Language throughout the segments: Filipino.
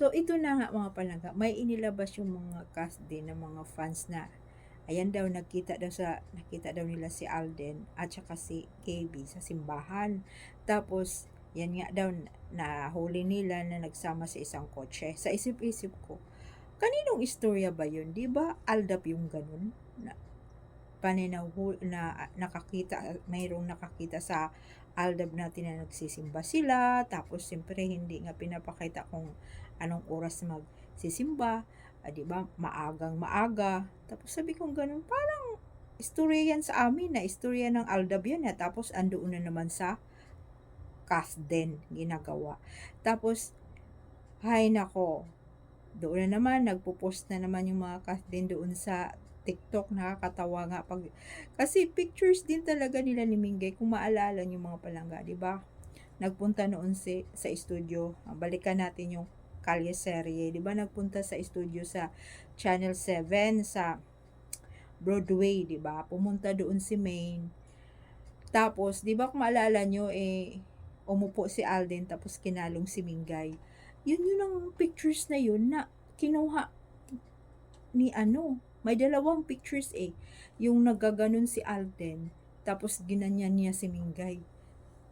So, ito na nga mga palangga, may inilabas yung mga cast din ng mga fans na ayan daw nakita daw nila si Alden at saka si KB sa simbahan. Tapos yan nga daw nahuli nila na nagsama sa isang kotse. Sa isip-isip ko, kaninong istorya ba yun? 'Di ba aldab yung ganun? Na mayroong nakakita sa aldab natin na nagsisimba sila, tapos siyempre hindi nga pinapakita kung anong oras magsisimba, 'di ba? Maagang maaga. Tapos sabi kong ganun, parang istorya yan sa amin na istorya ng aldab yan na tapos andoon na naman sa cast din ginagawa. Tapos, hay nako, doon na naman, nagpo-post na naman yung mga cast din doon sa TikTok, nakakatawa nga kasi pictures din talaga nila ni Mingay, kung maalala niyo mga palangga, 'di ba? Nagpunta noon sa studio, balikan natin yung Kalye serye, 'di ba? Nagpunta sa studio sa Channel 7 sa Broadway, 'di ba? Pumunta doon si Maine. Tapos, 'di ba kung maalala niyo umupo si Alden tapos kinalong si Mingay. Yun ang pictures na yun na kinuha ni may dalawang pictures yung naggaganon si Alden, tapos ginanyan niya si Mingay.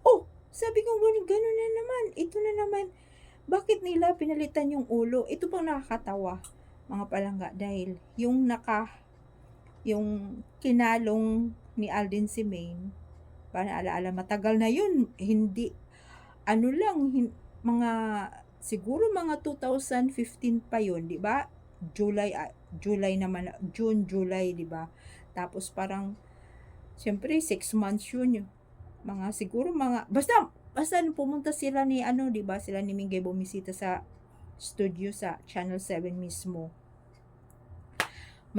Oh, sabi ko gano'n na naman, ito na naman, bakit nila pinalitan yung ulo? Ito pang nakakatawa, mga palangga, dahil yung kinalong ni Alden si Maine, para alaala, matagal na yun, hindi, mga, siguro mga 2015 pa yun, di ba? July naman, June, July, di ba? Tapos parang, siyempre, 6 months yun, mga siguro basta pumunta sila ni di ba? Sila ni Mingay bumisita sa studio sa Channel 7 mismo.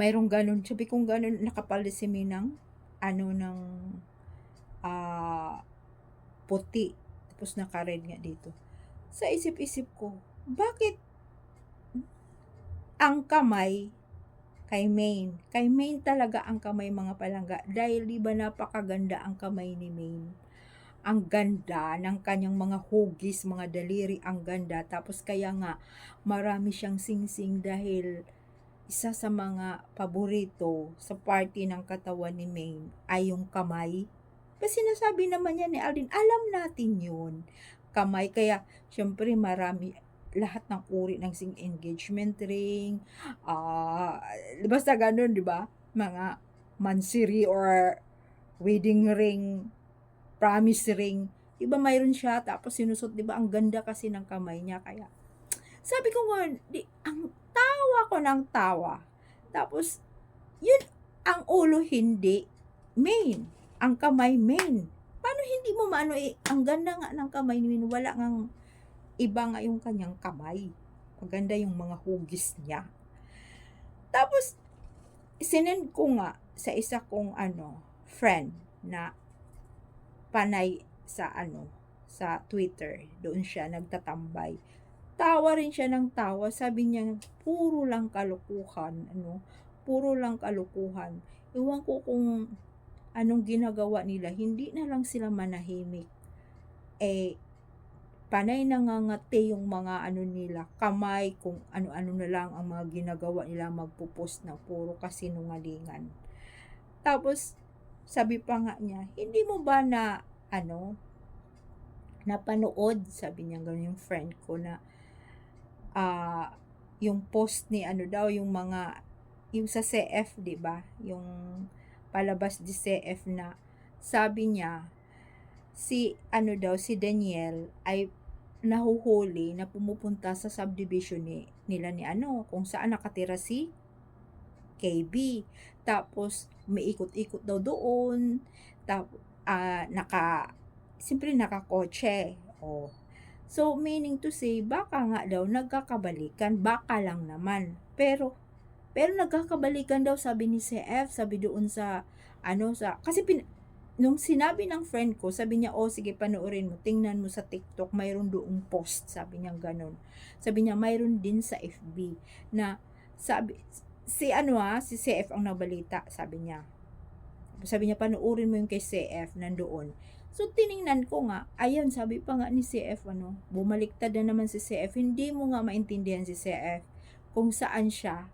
Mayroong ganun, sabi kong ganun, nakapalisimi ng ng puti, tapos naka-red nga dito. Sa isip-isip ko, bakit ang kamay kay Maine? Kay Maine talaga ang kamay, mga palangga, dahil di ba napakaganda ang kamay ni Maine. Ang ganda ng kanyang mga hugis, mga daliri, ang ganda. Tapos kaya nga marami siyang singsing dahil isa sa mga paborito sa party ng katawan ni Maine ay yung kamay. Kasi sinasabi naman niya ni Alden, alam natin yun, kamay. Kaya syempre marami, lahat ng uri ng engagement ring, basta ganun, di ba? Mga mansiri or wedding ring, promise ring, di ba mayroon siya, tapos sinusot, di ba, ang ganda kasi ng kamay niya. Kaya sabi ko nga, ang tawa ko ng tawa. Tapos yun, ang ulo hindi Maine, ang kamay Maine. Paano hindi mo maano, ang ganda nga ng kamay ni Maine, wala ngang iba nga yung kanyang kamay, maganda yung mga hugis niya. Tapos sinend ko nga sa isa kong friend na panay sa Twitter, doon siya nagtatambay. Tawa rin siya ng tawa, sabi niya puro lang kalokohan, puro lang kalokohan. Ewan ko kung anong ginagawa nila, hindi na lang sila manahimik. Panay nangangati yung mga nila, kamay, kung ano-ano na lang ang mga ginagawa nila, magpo-post na puro kasinungalingan. Tapos sabi pa nga niya, hindi mo ba na napanood, sabi niya gano'n, yung friend ko, na yung post ni yung mga, yung sa CF, di ba? Yung palabas di CF na sabi niya, si Daniel ay nahuhuli na pumupunta sa subdivision nila ni kung saan nakatira si KB. Tapos umiikot-ikot daw doon. Siyempre nakakotse. Oh. So, meaning to say, baka nga daw nagkakabalikan, baka lang naman. Pero nagkakabalikan daw, sabi ni CF, sabi doon sa, kasi nung sinabi ng friend ko, sabi niya, sige, panoorin mo, tingnan mo sa TikTok, mayroon doong post, sabi niya ganun. Sabi niya, mayroon din sa FB, na, si CF ang nabalita, sabi niya. Sabi niya, panoorin mo yung kay CF, nandoon. So, tiningnan ko nga, ayun, sabi pa nga ni CF, bumaliktad na naman si CF, hindi mo nga maintindihan si CF kung saan siya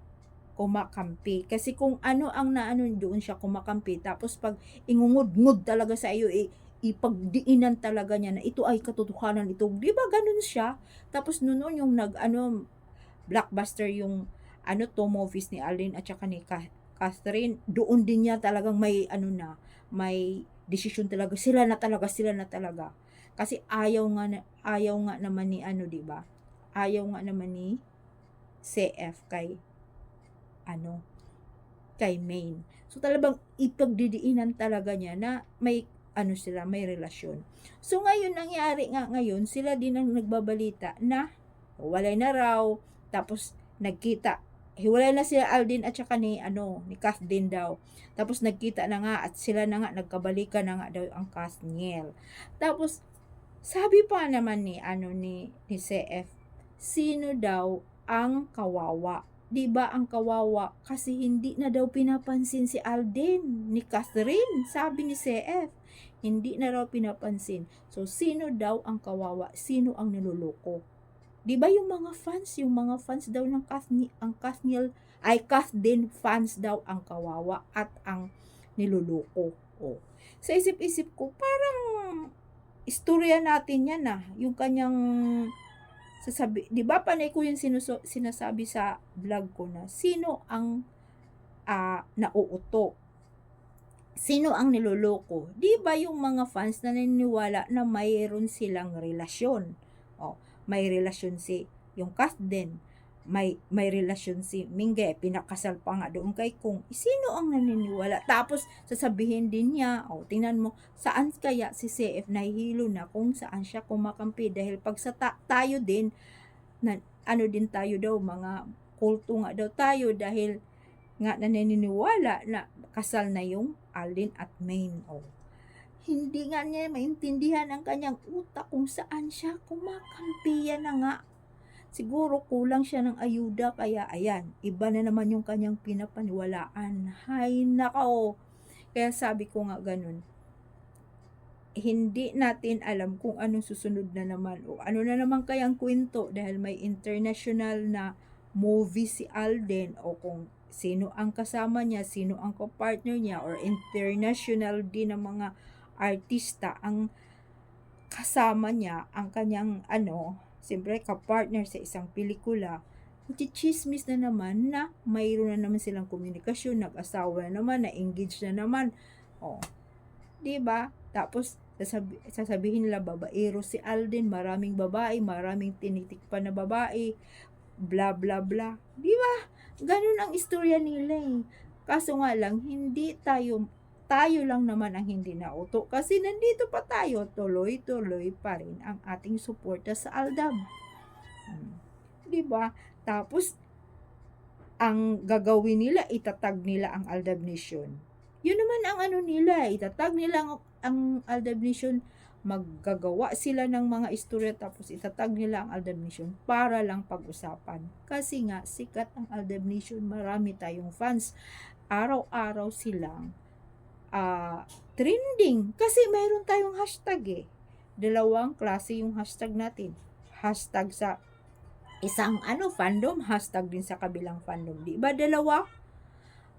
kumakampi. Kasi kung ano ang naano doon siya kumakampi, tapos pag ingungud-ngud talaga sa iyo, ipagdiinan talaga niya na ito ay katotohanan ito. Di ba ganun siya? Tapos noon yung blockbuster yung two movies ni Alden at saka ni Catherine, doon din niya talagang may desisyon talaga. Sila na talaga. Kasi ayaw nga naman ni di ba? Ayaw nga naman ni CF kay Maine. So talagang ipagdidiinan talaga niya na may may relasyon. So ngayon nangyari nga ngayon, sila din ang nagbabalita na walay na raw, tapos hiwalay na sila Alden at saka ni Kath din daw. Tapos nagkita na nga at sila na nga nagkabalikan na nga daw ang Kathniel. Tapos sabi pa naman ni CF, sino daw ang kawawa? 'Di ba ang kawawa kasi hindi na daw pinapansin si Alden ni Catherine, sabi ni CF. Hindi na raw pinapansin. So sino daw ang kawawa? Sino ang niloloko? 'Di ba yung mga fans daw ng Kathniel ay Kathleen fans daw ang kawawa at ang niloloko. Oh. Sa isip-isip ko, parang istorya natin yan yung kanyang 'di ba panay ko yung sinasabi sa vlog ko na sino ang nauuto? Sino ang niloloko? 'Di ba yung mga fans na naniniwala na mayroon silang relasyon? May relasyon yung Kath din. May relasyon si Mingge, pinakasal pa nga doon kay Kung. Sino ang naniniwala? Tapos sasabihin din niya, tingnan mo, saan kaya si CF nahihilo na kung saan siya kumakampi? Dahil pag tayo din, din tayo daw, mga kulto nga daw tayo dahil nga naniniwala na kasal na yung Alden at Maine. Hindi nga niya maintindihan ang kanyang utak kung saan siya kumakampi. Yan na nga. Siguro kulang siya ng ayuda, kaya ayan, iba na naman yung kanyang pinapaniwalaan. Hay nako. Kaya sabi ko nga ganun, hindi natin alam kung anong susunod na naman o ano na naman kayang kwento dahil may international na movie si Alden o kung sino ang kasama niya, sino ang kapartner niya or international din ng mga artista ang kasama niya, ang kanyang siyempre kapartner sa isang pelikula. Chismis na naman na mayroon na naman silang komunikasyon, nag-asawa na naman, na-engage na naman. 'Di ba? Tapos sasabihin nila babaero si Alden, maraming babae, maraming tinitikpan na babae, bla bla bla. 'Di ba? Ganun ang istorya nila. Kaso nga lang hindi tayo lang naman ang hindi nauto kasi nandito pa tayo, tuloy-tuloy pa rin ang ating suporta sa Aldab. 'Di ba? Tapos ang gagawin nila, itatag nila ang Aldab Nation. Yun naman ang nila, itatag nila ang Aldab Nation, maggagawa sila ng mga istorya tapos itatag nila ang Aldab Nation para lang pag-usapan. Kasi nga sikat ang Aldab Nation, marami tayong fans. Araw-araw silang trending kasi mayroon tayong hashtag Dalawang klase yung hashtag natin. Hashtag sa isang fandom, hashtag din sa kabilang fandom. Di ba dalawa?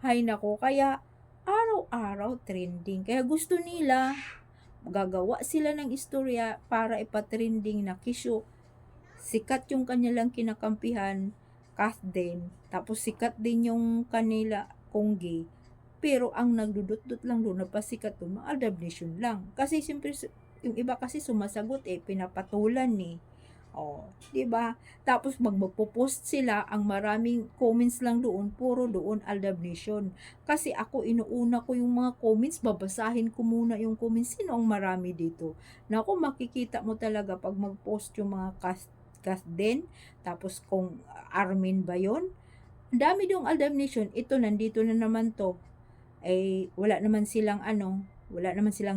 Hay nako, kaya araw-araw trending. Kaya gusto nila, gagawa sila ng istorya para ipatrending na kisyo. Sikat yung kanilang kinakampihan, Kath din. Tapos sikat din yung kanila Konggi. Pero ang nagdudot-dot lang doon, napasikat doon, mga Aldab Nation lang. Kasi siyempre, yung iba kasi sumasagot pinapatulan diba? Tapos magpo-post sila, ang maraming comments lang doon, puro doon Aldab Nation. Kasi ako, inuuna ko yung mga comments, babasahin ko muna yung comments, sino ang marami dito. Naku, makikita mo talaga pag mag-post yung mga cast din, tapos kung Armin ba yun, ang dami doong Aldab Nation, ito nandito na naman to, wala naman silang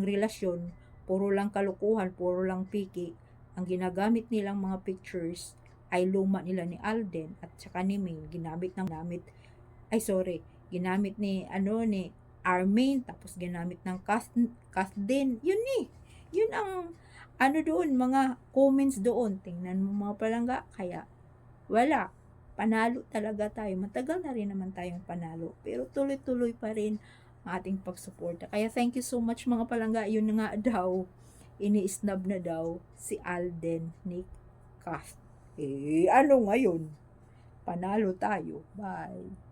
relasyon, puro lang kalukuhan, puro lang piki. Ang ginagamit nilang mga pictures ay luma nila ni Alden at saka ni Maine, ginamit ni Armin, tapos ginamit ng Kath din, yun Yun ang ano doon, mga comments doon, tingnan mo mga palangga, kaya wala, panalo talaga tayo. Matagal na rin naman tayong panalo, pero tuloy-tuloy pa rin ang ating pagsuporta. Kaya thank you so much mga palangga. Yun na nga daw, ini-snub na daw si Alden ni Kath. Eh, ano ngayon? Panalo tayo. Bye.